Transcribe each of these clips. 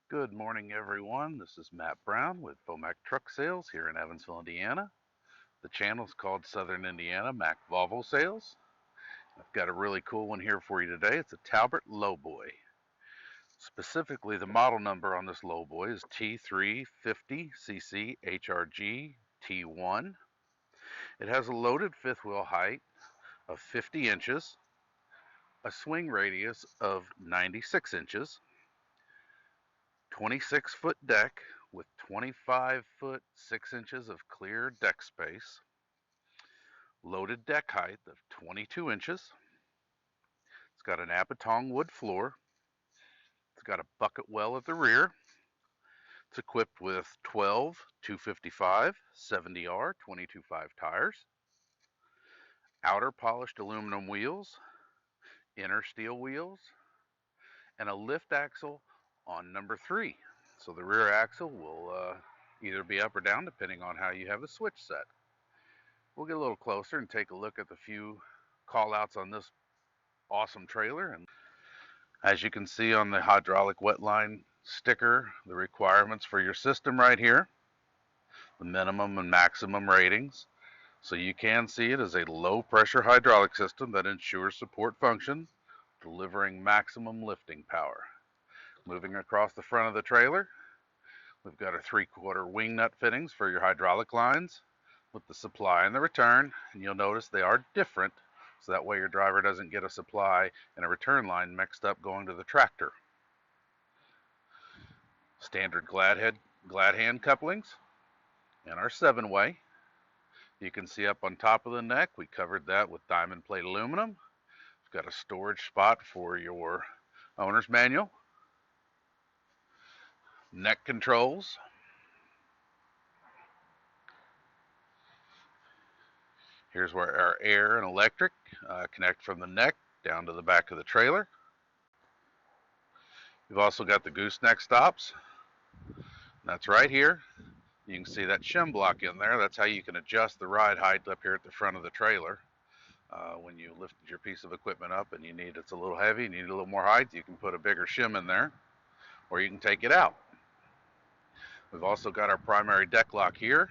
Good morning, everyone. This is Matt Brown with VoMac Truck Sales here in Evansville, Indiana. The channel is called Southern Indiana Mac Volvo Sales. I've got a really cool one here for you today. It's a Talbert Lowboy. Specifically, the model number on this Lowboy is T350cc HRG T1. It has a loaded fifth wheel height of 50 inches, a swing radius of 96 inches, 26-foot deck with 25-foot 6 inches of clear deck space, loaded deck height of 22 inches. It's got an Apatong wood floor. It's got a bucket well at the rear. It's equipped with 12 255 70R 22.5 tires, outer polished aluminum wheels, inner steel wheels, and a lift axle on number 3. So the rear axle will either be up or down depending on how you have the switch set. We'll get a little closer and take a look at the few call outs on this awesome trailer. And as you can see on the hydraulic wetline sticker, the requirements for your system right here, the minimum and maximum ratings. So you can see it as a low pressure hydraulic system that ensures support function, delivering maximum lifting power. Moving across the front of the trailer, we've got our 3/4 wing nut fittings for your hydraulic lines with the supply and the return, and you'll notice they are different, so that way your driver doesn't get a supply and a return line mixed up going to the tractor. Standard glad hand couplings and our 7-way. You can see up on top of the neck, we covered that with diamond plate aluminum. We've got a storage spot for your owner's manual, neck controls, here's where our air and electric connect from the neck down to the back of the trailer. We've also got the gooseneck stops. That's right here. You can see that shim block in there. That's how you can adjust the ride height up here at the front of the trailer. When you lifted your piece of equipment up and it's a little heavy and you need a little more height, you can put a bigger shim in there, or you can take it out. We've also got our primary deck lock here.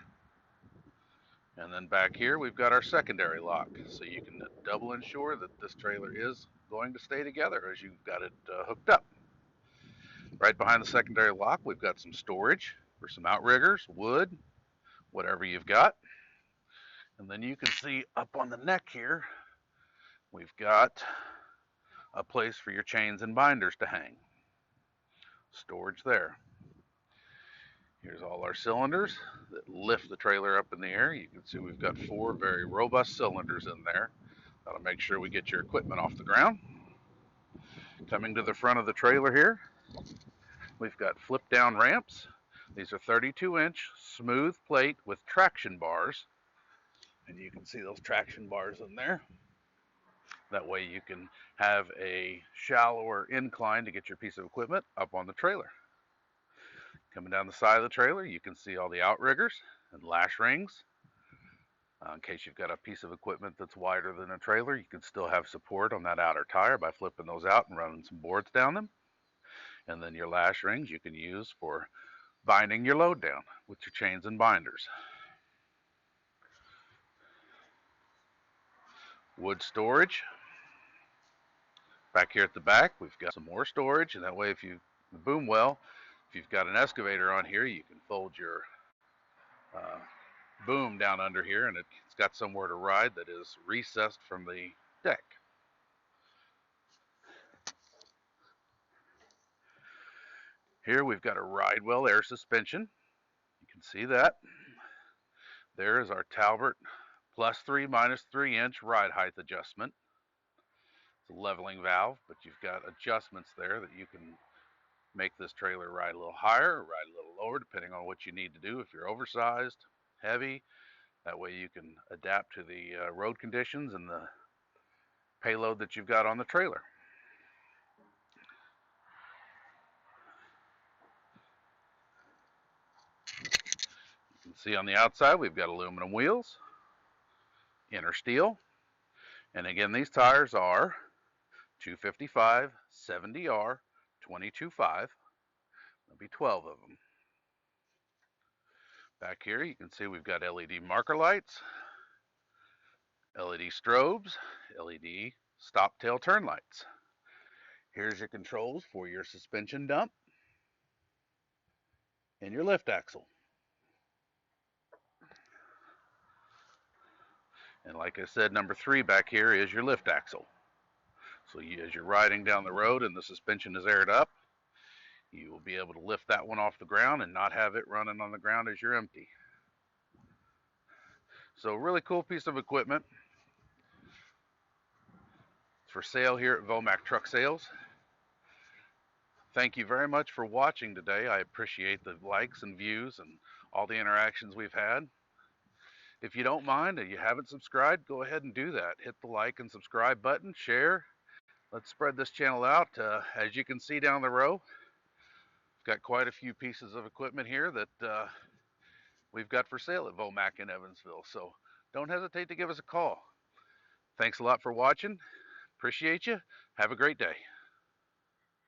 And then back here, we've got our secondary lock. So you can double ensure that this trailer is going to stay together as you've got it hooked up. Right behind the secondary lock, we've got some storage for some outriggers, wood, whatever you've got. And then you can see up on the neck here, we've got a place for your chains and binders to hang. Storage there. Here's all our cylinders that lift the trailer up in the air. You can see we've got 4 very robust cylinders in there. That'll make sure we get your equipment off the ground. Coming to the front of the trailer here, we've got flip down ramps. These are 32-inch smooth plate with traction bars. And you can see those traction bars in there. That way you can have a shallower incline to get your piece of equipment up on the trailer. Coming down the side of the trailer, you can see all the outriggers and lash rings. In case you've got a piece of equipment that's wider than a trailer, you can still have support on that outer tire by flipping those out and running some boards down them. And then your lash rings you can use for binding your load down with your chains and binders. Wood storage. Back here at the back, we've got some more storage, and that way if the boom well, if you've got an excavator on here, you can fold your boom down under here, and it's got somewhere to ride that is recessed from the deck. Here we've got a ride well air suspension. You can see that. There is our Talbert +3 -3-inch ride height adjustment. It's a leveling valve, but you've got adjustments there that you can make this trailer ride a little higher or ride a little lower depending on what you need to do. If you're oversized, heavy, that way you can adapt to the road conditions and the payload that you've got on the trailer. You can see on the outside we've got aluminum wheels, inner steel, and again these tires are 255 70R 22.5. The There'll be 12 of them. Back here you can see we've got LED marker lights, LED strobes, LED stop tail turn lights. Here's your controls for your suspension dump and your lift axle. And like I said, number 3 back here is your lift axle. So as you're riding down the road and the suspension is aired up, you will be able to lift that one off the ground and not have it running on the ground as you're empty. So really cool piece of equipment. It's for sale here at VoMac Truck Sales. Thank you very much for watching today. I appreciate the likes and views and all the interactions we've had. If you don't mind and you haven't subscribed, go ahead and do that. Hit the like and subscribe button, share. Let's spread this channel out. As you can see down the row, we've got quite a few pieces of equipment here that we've got for sale at VoMac in Evansville. So don't hesitate to give us a call. Thanks a lot for watching. Appreciate you. Have a great day.